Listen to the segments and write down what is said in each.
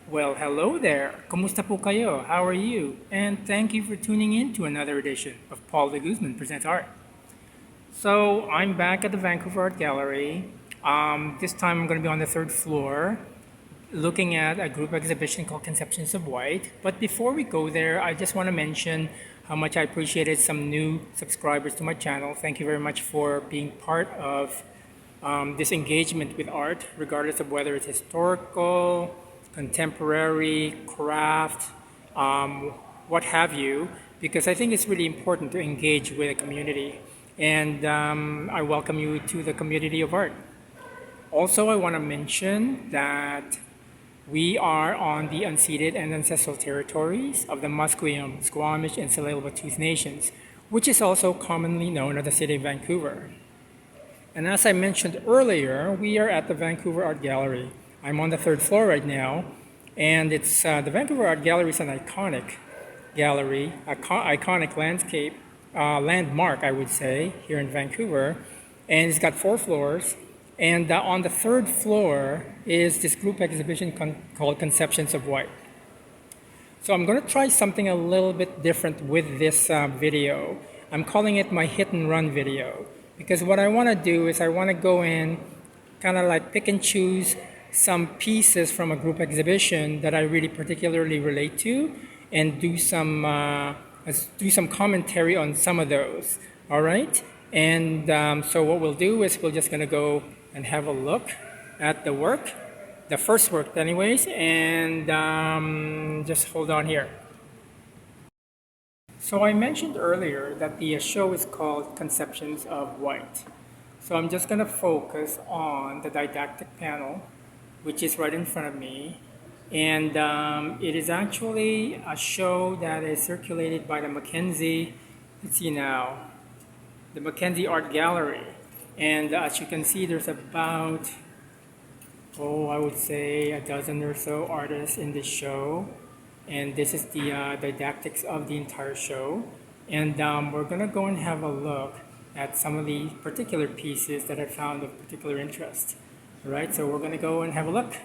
Well, hello there. Kumusta po kayo? How are you? And thank you for tuning in to another edition of Paul de Guzman Presents Art. So I'm back at the Vancouver Art Gallery. This time I'm going to be on the third floor looking at a group exhibition called Conceptions of White. But before we go there, I just want to mention how much I appreciated some new subscribers to my channel. Thank you very much for being part of this engagement with art, regardless of whether it's historical, contemporary, craft, what have you, because I think it's really important to engage with a community. And I welcome you to the community of art. Also, I want to mention that we are on the unceded and ancestral territories of the Musqueam, Squamish, and Tsleil-Waututh Nations, which is also commonly known as the City of Vancouver. And as I mentioned earlier, we are at the Vancouver Art Gallery. I'm on the third floor right now, and it's the Vancouver Art Gallery is an iconic gallery, iconic landscape, landmark, I would say, here in Vancouver. And it's got 4 floors. And on the third floor is this group exhibition called Conceptions of White. So I'm going to try something a little bit different with this video. I'm calling it my hit and run video. Because what I want to do is I want to go in, kind of like pick and choose some pieces from a group exhibition that I really particularly relate to, and do some commentary on some of those. All right? And so what we'll do is we're just going to go and have a look at the work, the first work anyways, and just hold on here. So I mentioned earlier that the show is called Conceptions of White. So I'm just going to focus on the didactic panel, which is right in front of me. And it is actually a show that is circulated by the Mackenzie, let's see now, the Mackenzie Art Gallery. And as you can see, there's about, I would say a dozen or so artists in this show. And this is the didactics of the entire show. And we're going to go and have a look at some of the particular pieces that I found of particular interest. All right, so we're going to go and have a look.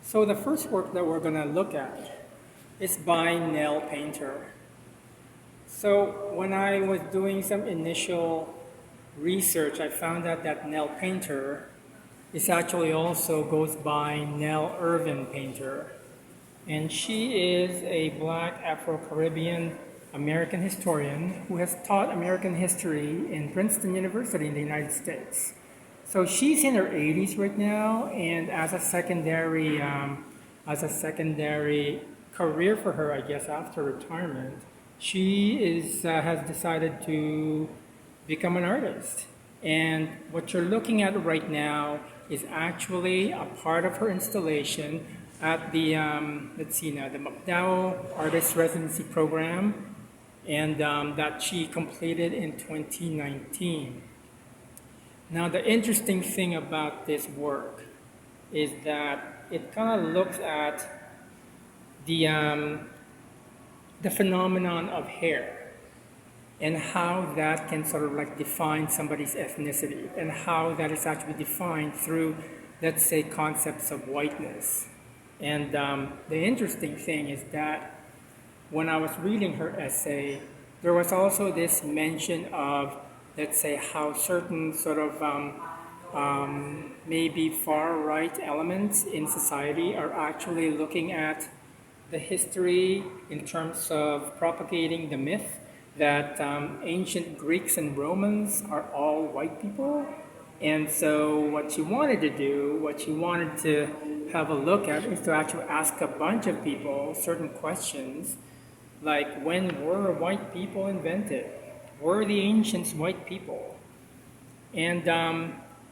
So the first work that we're going to look at is by Nell Painter. So when I was doing some initial research, I found out that Nell Painter is actually also goes by Nell Irvin Painter. And she is a Black Afro-Caribbean American historian who has taught American history in Princeton University in the United States. So she's in her 80s right now, and as a secondary career for her, I guess, after retirement, she has decided to become an artist. And what you're looking at right now is actually a part of her installation at the, let's see now, the McDowell Artist Residency Program, and that she completed in 2019. Now, the interesting thing about this work is that it kind of looks at the phenomenon of hair and how that can sort of like define somebody's ethnicity, and how that is actually defined through, let's say, concepts of whiteness. And the interesting thing is that when I was reading her essay, there was also this mention of, let's say, how certain sort of maybe far-right elements in society are actually looking at the history in terms of propagating the myth that ancient Greeks and Romans are all white people. And so what she wanted to do, what she wanted to have a look at, is to actually ask a bunch of people certain questions, like, when were white people invented? Were the ancients white people? And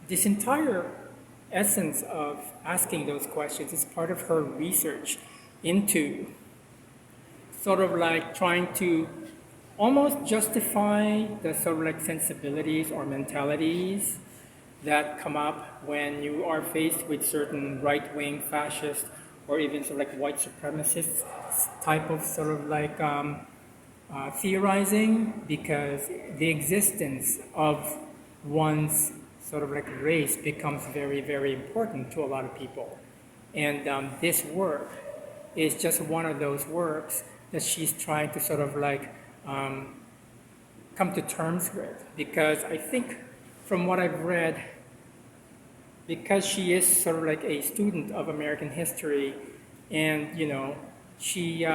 this entire essence of asking those questions is part of her research into sort of like trying to almost justify the sort of like sensibilities or mentalities that come up when you are faced with certain right-wing fascist or even sort of like white supremacist type of sort of like theorizing, because the existence of one's sort of like race becomes very, very important to a lot of people. And this work is just one of those works that she's trying to sort of like come to terms with. Because I think from what I've read, because she is sort of like a student of American history, and she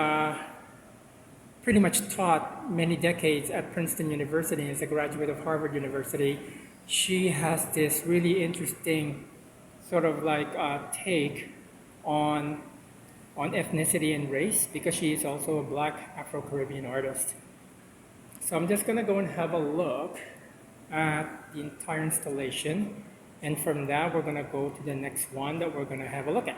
pretty much taught many decades at Princeton University as a graduate of Harvard University, she has this really interesting sort of like take on ethnicity and race, because she is also a Black Afro-Caribbean artist. So I'm just going to go and have a look at the entire installation, and from that we're going to go to the next one that we're going to have a look at.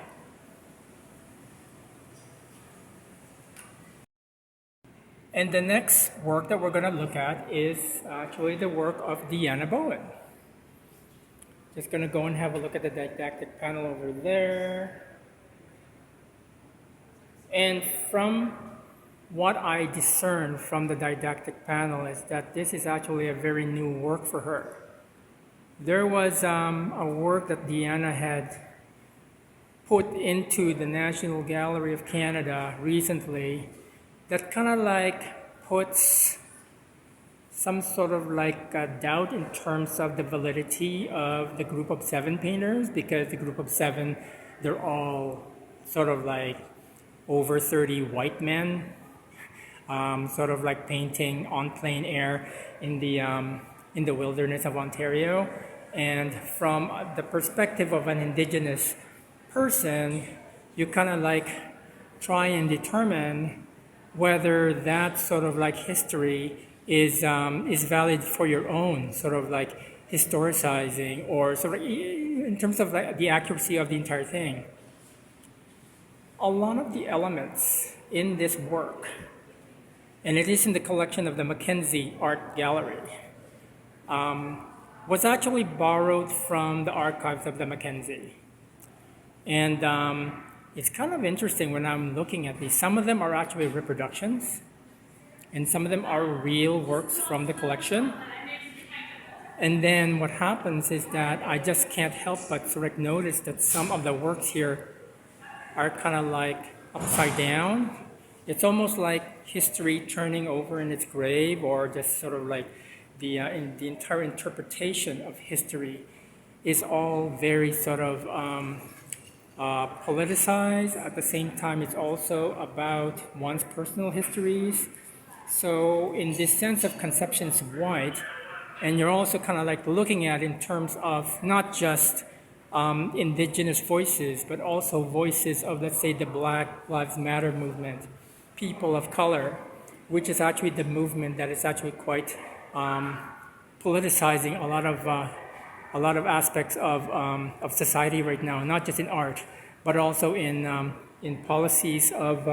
And the next work that we're going to look at is actually the work of Deanna Bowen. Just going to go and have a look at the didactic panel over there. And from what I discern from the didactic panel is that this is actually a very new work for her. There was a work that Deanna had put into the National Gallery of Canada recently that kind of like puts some sort of like doubt in terms of the validity of the group of 7 painters, because the group of 7, they're all sort of like over 30 white men, sort of like painting on plein air in the wilderness of Ontario. And from the perspective of an Indigenous person, you kind of like try and determine whether that sort of like history is valid for your own sort of like historicizing, or sort of in terms of like the accuracy of the entire thing. A lot of the elements in this work, and it is in the collection of the Mackenzie Art Gallery, was actually borrowed from the archives of the Mackenzie. And it's kind of interesting when I'm looking at these. Some of them are actually reproductions, and some of them are real works from the collection. And then what happens is that I just can't help but sort of notice that some of the works here are kind of like upside down. It's almost like history turning over in its grave, or just sort of like the entire interpretation of history is all very sort of politicized. At the same time, it's also about one's personal histories. So in this sense of conceptions of white, and you're also kind of like looking at in terms of not just Indigenous voices, but also voices of, let's say, the Black Lives Matter movement, people of color, which is actually the movement that is actually quite politicizing a lot of aspects of society right now, not just in art, but also in policies of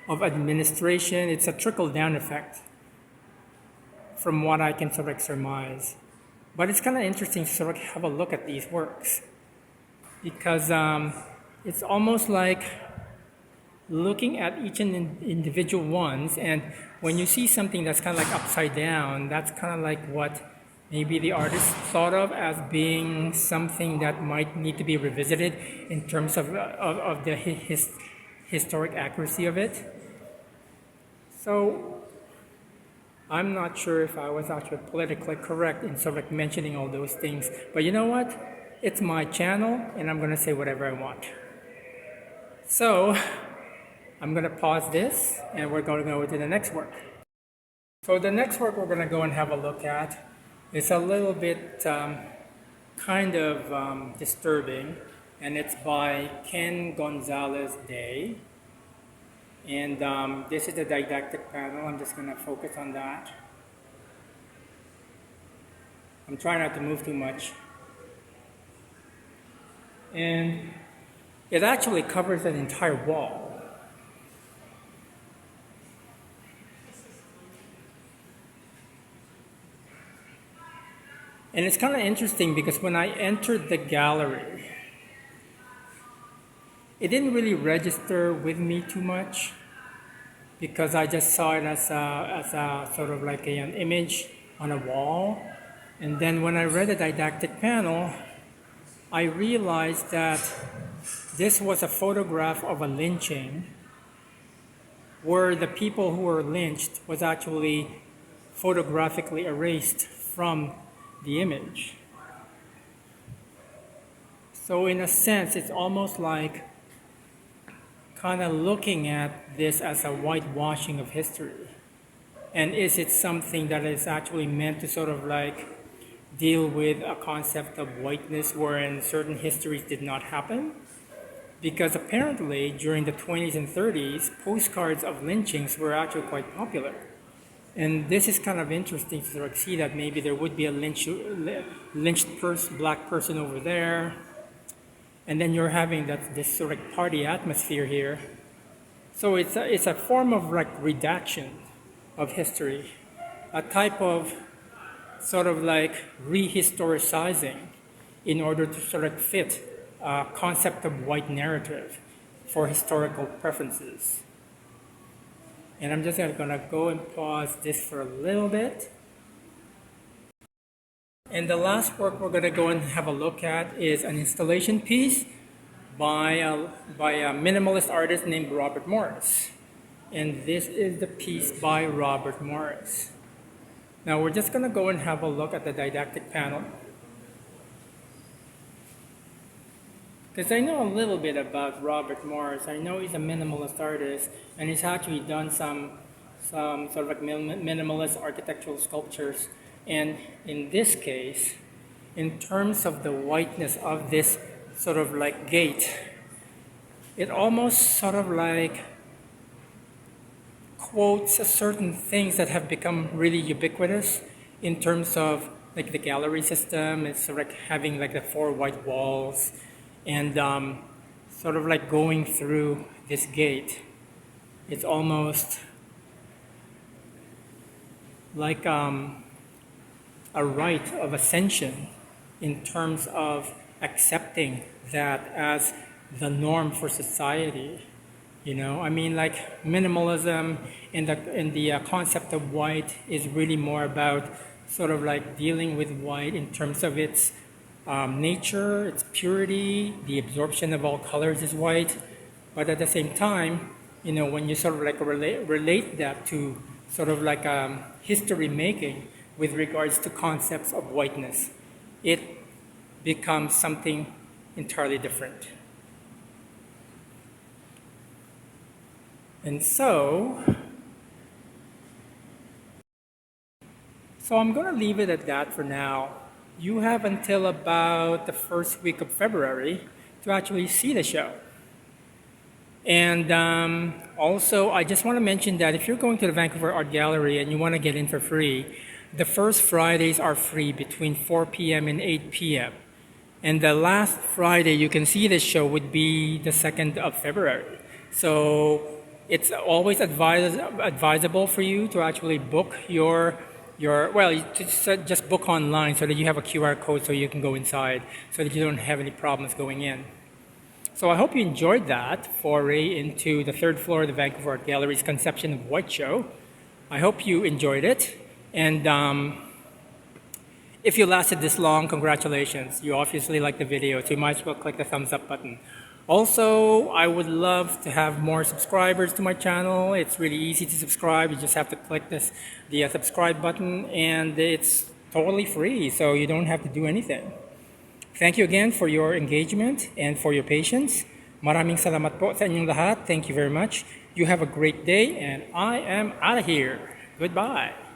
administration. It's a trickle-down effect, from what I can sort of surmise. But it's kind of interesting to sort of have a look at these works, because it's almost like looking at each individual ones, and when you see something that's kind of like upside down, that's kind of like what maybe the artist thought of as being something that might need to be revisited in terms of the historic accuracy of it. So I'm not sure if I was actually politically correct in sort of like mentioning all those things, but you know what? It's my channel, and I'm going to say whatever I want. So I'm going to pause this, and we're going to go to the next work. So the next work we're going to go and have a look at is a little bit kind of disturbing, and it's by Gonzales-Day. And this is the didactic panel. I'm just going to focus on that. I'm trying not to move too much. And it actually covers an entire wall. And it's kind of interesting because when I entered the gallery, it didn't really register with me too much, because I just saw it as a sort of like an image on a wall. And then when I read the didactic panel, I realized that this was a photograph of a lynching where the people who were lynched was actually photographically erased from the image. So in a sense, it's almost like kind of looking at this as a whitewashing of history. And is it something that is actually meant to sort of like deal with a concept of whiteness wherein certain histories did not happen? Because apparently during the 20s and 30s, postcards of lynchings were actually quite popular. And this is kind of interesting to sort of see that maybe there would be a lynched black person over there. And then you're having this sort of party atmosphere here. So it's a form of like redaction of history, a type of sort of like rehistoricizing in order to sort of fit a concept of white narrative for historical preferences. And I'm just going to go and pause this for a little bit. And the last work we're going to go and have a look at is an installation piece by a minimalist artist named Robert Morris. And this is the piece by Robert Morris. Now we're just going to go and have a look at the didactic panel. Because I know a little bit about Robert Morris. I know he's a minimalist artist, and he's actually done some sort of like minimalist architectural sculptures. And in this case, in terms of the whiteness of this sort of like gate, it almost sort of like quotes certain things that have become really ubiquitous in terms of like the gallery system. It's sort of like having like the 4 white walls and sort of like going through this gate. It's almost like a rite of ascension in terms of accepting that as the norm for society. You know, I mean, like minimalism and the concept of white is really more about sort of like dealing with white in terms of its nature, its purity, the absorption of all colors is white. But at the same time, you know, when you sort of like relate that to sort of like history making with regards to concepts of whiteness, it becomes something entirely different. And so I'm going to leave it at that for now. You have until about the first week of February to actually see the show. And also, I just want to mention that if you're going to the Vancouver Art Gallery and you want to get in for free, the first Fridays are free between 4 p.m. and 8 p.m. And the last Friday you can see this show would be the 2nd of February. So it's always advisable for you to actually book just book online so that you have a QR code so you can go inside so that you don't have any problems going in. So I hope you enjoyed that foray into the 3rd floor of the Vancouver Art Gallery's conception of white show. I hope you enjoyed it. And if you lasted this long, congratulations. You obviously liked the video, so you might as well click the thumbs up button. Also, I would love to have more subscribers to my channel. It's really easy to subscribe. You just have to click the subscribe button, and it's totally free, so you don't have to do anything. Thank you again for your engagement and for your patience. Maraming salamat po sa inyong lahat. Thank you very much. You have a great day, and I am out of here. Goodbye.